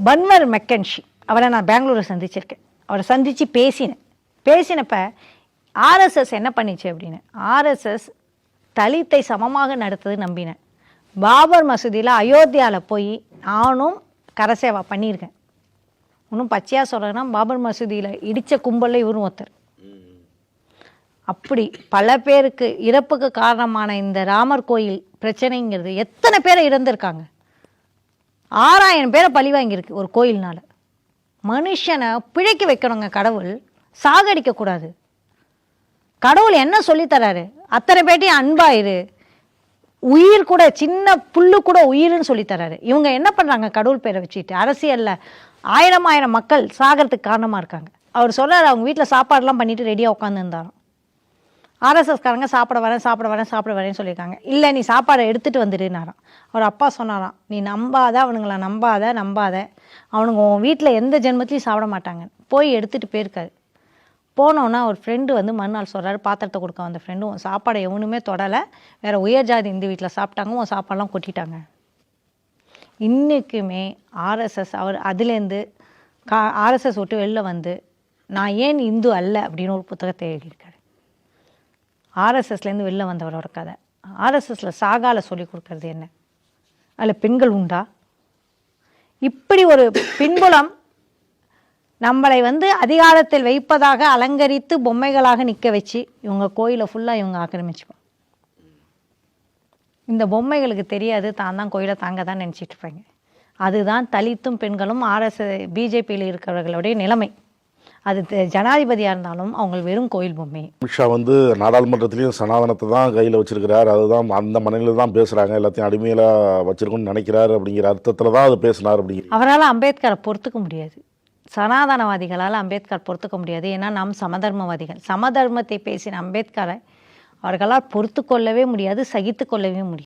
பன்வர் மெக்கன்ஷி அவரை நான் பெங்களூரில் சந்திச்சிருக்கேன். அவரை சந்தித்து பேசினப்ப ஆர்எஸ்எஸ் என்ன பண்ணிச்சு அப்படின்னு, ஆர்எஸ்எஸ் தலித்தை சமமாக நடத்தது நம்பினேன். பாபர் மசூதியில் அயோத்தியாவில் போய் நானும் கரசேவா பண்ணியிருக்கேன். இன்னும் பச்சையாக சொல்கிறேன்னா பாபர் மசூதியில் இடித்த கும்பலில் இவரும் ஒருத்தர். அப்படி பல பேருக்கு இறப்புக்கு காரணமான இந்த ராமர் கோயில் பிரச்சனைங்கிறது எத்தனை பேரை இறந்துருக்காங்க. 6000 பேரை பழி வாங்கியிருக்கு ஒரு கோயில்னால. மனுஷனை பிழைக்க வைக்கணுங்க கடவுள், சாகடிக்கக்கூடாது. கடவுள் என்ன சொல்லித்தராரு, அத்தனை பேட்டையும் அன்பாயிரு, உயிர் கூட சின்ன புல்லு கூட உயிர்னு சொல்லித்தராரு. இவங்க என்ன பண்ணுறாங்க, கடவுள் பேரை வச்சுட்டு அரசியலில் 1000 மக்கள் சாகிறதுக்கு காரணமாக இருக்காங்க. அவர் சொல்கிறார், அவங்க வீட்டில் சாப்பாடுலாம் பண்ணிட்டு ரெடியாக உட்காந்துருந்தாராம். ஆர்எஸ்எஸ்காரங்க சாப்பிட வரேன்னு சொல்லியிருக்காங்க. இல்லை நீ சாப்பாடை எடுத்துகிட்டு வந்துடுனாராம். அவர் அப்பா சொன்னாராம், நீ அவனுங்களை நம்பாத, அவனுங்க உன் வீட்டில் எந்த ஜென்மத்திலையும் சாப்பிட மாட்டாங்க, போய் எடுத்துகிட்டு போயிருக்காரு. போனோன்னா ஒரு ஃப்ரெண்டு வந்து மறுநாள் சொல்கிறாரு, பாத்திரத்தை கொடுக்க வந்த ஃப்ரெண்டு, உன் சாப்பாடை எவனுமே தொடலை, வேறு உயர் ஜாதி இந்த வீட்டில் சாப்பிட்டாங்க, உன் சாப்பாடெலாம் கொட்டிட்டாங்க. இன்றைக்குமே ஆர்எஸ்எஸ் அவர் அதுலேருந்து ஆர்எஸ்எஸ் விட்டு வெளில வந்து நான் ஏன் இந்து அல்ல அப்படின்னு ஒரு புத்தகத்தை எழுதியிருக்காரு. ஆர்எஸ்எஸ்லேருந்து வெளில வந்தவரோட கதை. ஆர்எஸ்எஸில் சாகால சொல்லி கொடுக்கறது என்ன, அதில் பெண்கள் உண்டா? இப்படி ஒரு பின்புலம் நம்மளை வந்து அதிகாரத்தில் வைப்பதாக அலங்கரித்து பொம்மைகளாக நிற்க வச்சு இவங்க கோயிலை ஃபுல்லாக இவங்க ஆக்கிரமிச்சுப்பாங்க. இந்த பொம்மைகளுக்கு தெரியாது தான் தான் கோயிலை தாங்க தான் நினச்சிட்டு இருப்பாங்க. அதுதான் தலித்தும் பெண்களும் ஆர்எஸ்எஸ் பிஜேபியில் இருக்கிறவர்களுடைய நிலைமை. அது ஜனாதிபதியாக இருந்தாலும் அவங்க வெறும் கோயில் பொம்மை. அமித்ஷா வந்து நாடாளுமன்றத்திலையும் சனாதனத்தை தான் கையில் வச்சிருக்கிறார், அதுதான் அந்த மனநிலையில் தான் பேசுகிறாங்க, எல்லாத்தையும் அடிமையில் வச்சிருக்கணும்னு நினைக்கிறாரு அப்படிங்கிற அர்த்தத்தில் தான் அது பேசினார் அப்படிங்கிற. அவரால் அம்பேத்கரை பொறுத்துக்க முடியாது, சனாதனவாதிகளால் அம்பேத்கர் பொறுத்துக்க முடியாது. ஏன்னா நாம் சமதர்மவாதிகள். சமதர்மத்தை பேசின அம்பேத்கரை அவர்களால் பொறுத்து கொள்ளவே முடியாது, சகித்து கொள்ளவே முடியாது.